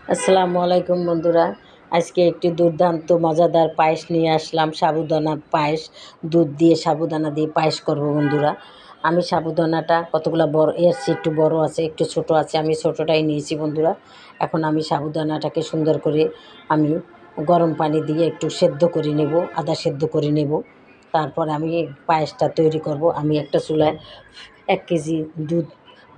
আসসালামু আলাইকুম বন্ধুরা। আজকে একটি দুর্দান্ত মজাদার পায়েস নিয়ে আসলাম। সাবুদানা পায়েস, দুধ দিয়ে সাবুদানা দিয়ে পায়েস করব বন্ধুরা। আমি সাবুদানাটা কতগুলো বড়, এর চেয়ে একটু বড় আছে, একটু ছোট আছে, আমি ছোটটাই নিয়েছি বন্ধুরা। এখন আমি সাবুদানাটাকে সুন্দর করে আমি গরম পানি দিয়ে একটু সেদ্ধ করে নেব, আদা সেদ্ধ করে নেব। তারপর আমি পায়েসটা তৈরি করব। আমি একটা চুলায় 1 কেজি দুধ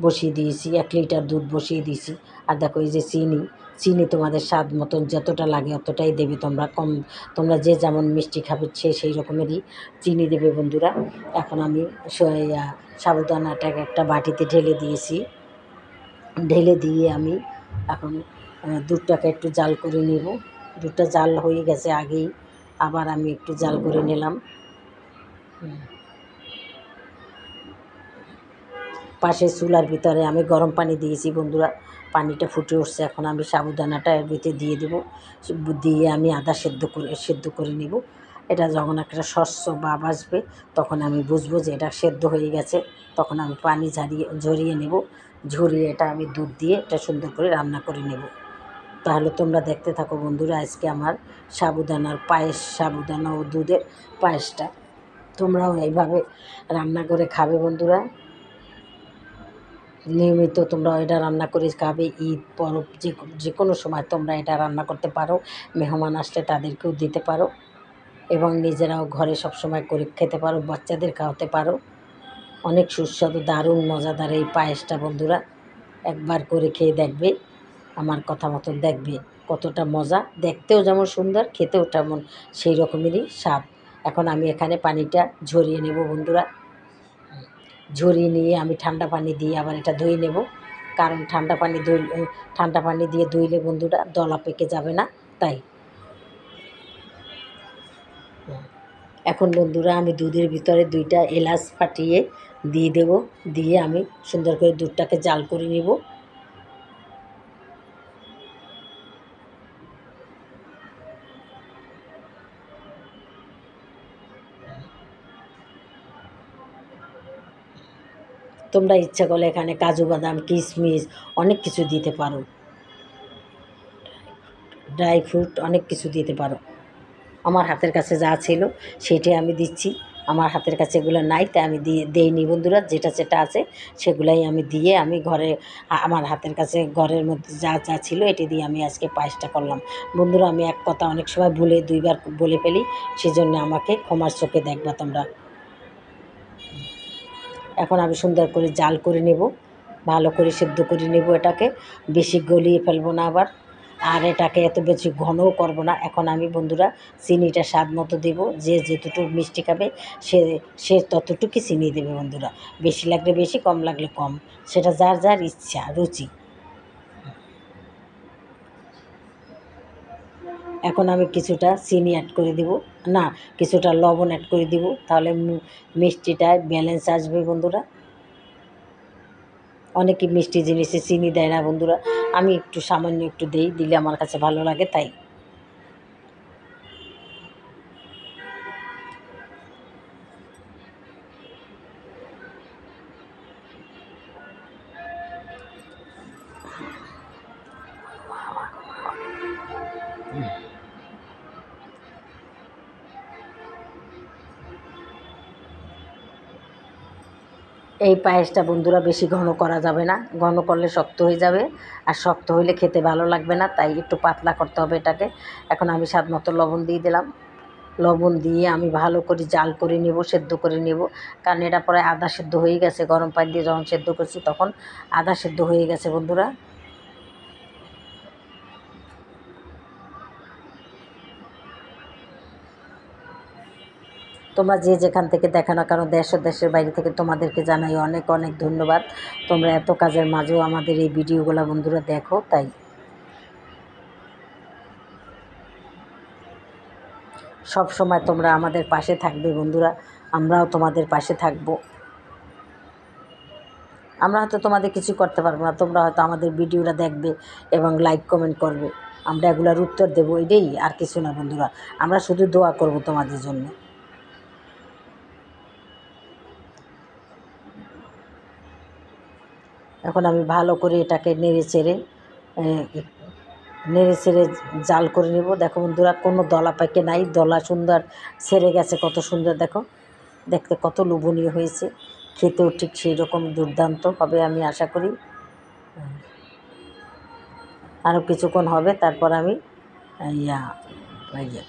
বসিয়ে দিয়েছি, 1 লিটার দুধ বসিয়ে দিয়েছি। আর দেখো এই যে চিনি, চিনি তোমাদের স্বাদ মতন যতটা লাগে অতটাই দেবে। তোমরা কম, তোমরা যে যেমন মিষ্টি খাবে সেই রকমেরই চিনি দেবে বন্ধুরা। এখন আমি সাবুদানাটাকে একটা বাটিতে ঢেলে দিয়েছি। ঢেলে দিয়ে আমি এখন দুধটাকে একটু জাল করে নেব। দুধটা জাল হয়ে গেছে আগেই, আবার আমি একটু জাল করে নিলাম। পাশের চুলার ভিতরে আমি গরম পানি দিয়েছি বন্ধুরা। পানিটা ফুটে উঠছে, এখন আমি সাবুদানাটা এর ভিতরে দিয়ে দেবো। দিয়ে আমি আদা সেদ্ধ করে নেব। এটা যখন একটা স্বচ্ছ ভাব আসবে তখন আমি বুঝবো যে এটা সেদ্ধ হয়ে গেছে। তখন আমি পানি ঝরিয়ে নেব। ঝরিয়ে এটা আমি দুধ দিয়ে এটা সুন্দর করে রান্না করে নেব। তাহলে তোমরা দেখতে থাকো বন্ধুরা, আজকে আমার সাবুদানার পায়েস, সাবুদানা ও দুধের পায়েসটা তোমরাও এইভাবে রান্না করে খাবে বন্ধুরা। নিয়মিত তোমরা এটা রান্না করে খাবে। ঈদ পরব যে কোনো সময় তোমরা এটা রান্না করতে পারো। মেহমান আসলে তাদেরকেও দিতে পারো এবং নিজেরাও ঘরে সবসময় করে খেতে পারো, বাচ্চাদের খাওয়াতে পারো। অনেক সুস্বাদু, দারুণ মজাদার এই পায়েসটা বন্ধুরা। একবার করে খেয়ে দেখবে, আমার কথা মতন দেখবে কতটা মজা। দেখতেও যেমন সুন্দর, খেতেও তেমন সেই রকমেরই স্বাদ। এখন আমি এখানে পানিটা ঝরিয়ে নেব বন্ধুরা। ঝরিয়ে নিয়ে আমি ঠান্ডা পানি দিয়ে আবার এটা ধুয়ে নেব। কারণ ঠান্ডা পানি দিয়ে ধুইলে বন্ধুরা দলা পেকে যাবে না, তাই। এখন বন্ধুরা আমি দুধের ভিতরে 2টা এলাচ ফাটিয়ে দিয়ে দেব। দিয়ে আমি সুন্দর করে দুধটাকে জাল করে নেব। তোমরা ইচ্ছা করলে এখানে কাজু বাদাম, কিশমিশ অনেক কিছু দিতে পারো, ড্রাই ফ্রুট অনেক কিছু দিতে পারো। আমার হাতের কাছে যা ছিল সেটাই আমি দিচ্ছি। আমার হাতের কাছে এগুলো নাই, তাই আমি দেইনি বন্ধুরা। যেটা যেটা আছে সেগুলাই আমি দিয়ে আমি ঘরে, আমার হাতের কাছে ঘরের মধ্যে যা যা ছিল এটি দিয়ে আমি আজকে পায়েসটা করলাম বন্ধুরা। আমি এক কথা অনেক সময় ভুলে 2বার বলে ফেলি, সেজন্য আমাকে ক্ষমার চোখে দেখবা তোমরা। এখন আমি সুন্দর করে জাল করে নেব, ভালো করে সেদ্ধ করে নেব। এটাকে বেশি গলিয়ে ফেলবো না আবার, আর এটাকে এত বেশি ঘনও করব না। এখন আমি বন্ধুরা চিনিটা স্বাদ মতো দেবো। যে যতটুকু মিষ্টি খাবে সে সে ততটুকুই চিনি দেবে বন্ধুরা। বেশি লাগলে বেশি, কম লাগলে কম, সেটা যার যার ইচ্ছা, রুচি। এখন আমি কিছুটা চিনি অ্যাড করে দিব, না, কিছুটা লবণ অ্যাড করে দিব, তাহলে মিষ্টিটায় ব্যালেন্স আসবে বন্ধুরা। অনেকে মিষ্টি জিনিসে চিনি দেয় না বন্ধুরা, আমি একটু সামান্য একটু দিলে আমার কাছে ভালো লাগে, তাই। এই পায়েসটা বন্ধুরা বেশি ঘন করা যাবে না, ঘন করলে শক্ত হয়ে যাবে, আর শক্ত হইলে খেতে ভালো লাগবে না, তাই একটু পাতলা করতে হবে এটাকে। এখন আমি স্বাদ মতো লবণ দিয়ে দিলাম। লবণ দিয়ে আমি ভালো করে জাল করে নেব, সেদ্ধ করে নেব। কারণ এটা পরে আধা সেদ্ধ হয়ে গেছে, গরম পানি দিয়ে যখন সেদ্ধ করছি তখন আধা সেদ্ধ হয়ে গেছে বন্ধুরা। তোমরা যে যেখান থেকে দেখো না, কারণ দেশ ও দেশের বাইরে থেকে তোমাদেরকে জানাই অনেক অনেক ধন্যবাদ। তোমরা এত কাজের মাঝেও আমাদের এই ভিডিওগুলো বন্ধুরা দেখো, তাই। সব সময় তোমরা আমাদের পাশে থাকবে বন্ধুরা, আমরাও তোমাদের পাশে থাকব। আমরা হয়তো তোমাদের কিছু করতে পারবো না, তোমরা হয়তো আমাদের ভিডিওটা দেখবে এবং লাইক কমেন্ট করবে, আমরা এগুলোর উত্তর দেবো, এটাই, আর কিছু না বন্ধুরা। আমরা শুধু দোয়া করব তোমাদের জন্য। এখন আমি ভালো করে এটাকে নেড়ে চেড়ে নেড়ে ছেড়ে জাল করে নেব। দেখো বন্ধুরা, কোনো দলা পাকে নাই, দলা সুন্দর ছেড়ে গেছে, কত সুন্দর দেখো, দেখতে কত লোভনীয় হয়েছে, খেতেও ঠিক সেই রকম দুর্দান্ত হবে আমি আশা করি। আরও কিছুক্ষণ হবে, তারপর আমি ইয়া এই যে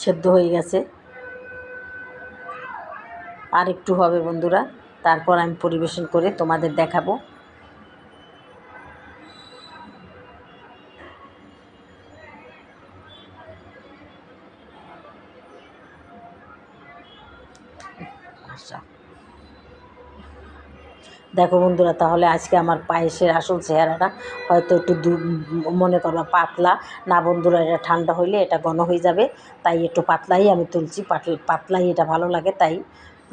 সেদ্ধ হয়ে গেছে, আর একটু হবে বন্ধুরা, তারপর আমি পরিবেশন করে তোমাদের দেখাবো। আচ্ছা, দেখো বন্ধুরা, তাহলে আজকে আমার পায়েসের আসল চেহারাটা হয়তো একটু মনে করো পাতলা না বন্ধুরা, এটা ঠান্ডা হইলে এটা ঘন হয়ে যাবে, তাই একটু পাতলাই আমি তুলছি, পাতলাই এটা ভালো লাগে তাই।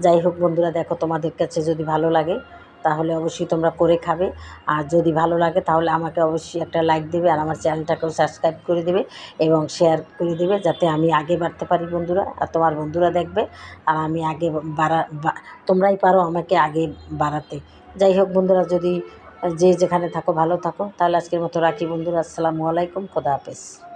যাই হোক বন্ধুরা, দেখো তোমাদের কাছে যদি ভালো লাগে তাহলে অবশ্যই তোমরা করে খাবে, আর যদি ভালো লাগে তাহলে আমাকে অবশ্যই একটা লাইক দেবে, আর আমার চ্যানেলটাকেও সাবস্ক্রাইব করে দেবে এবং শেয়ার করে দেবে, যাতে আমি আগে বাড়তে পারি বন্ধুরা, আর তোমার বন্ধুরা দেখবে, আর আমি আগে তোমরাই পারো আমাকে আগে বাড়াতে। যাই হোক বন্ধুরা, যদি যে যেখানে থাকো ভালো থাকো, তাহলে আজকের মতো রাখি বন্ধুরা, আসসালামু আলাইকুম, খোদা হাফেজ।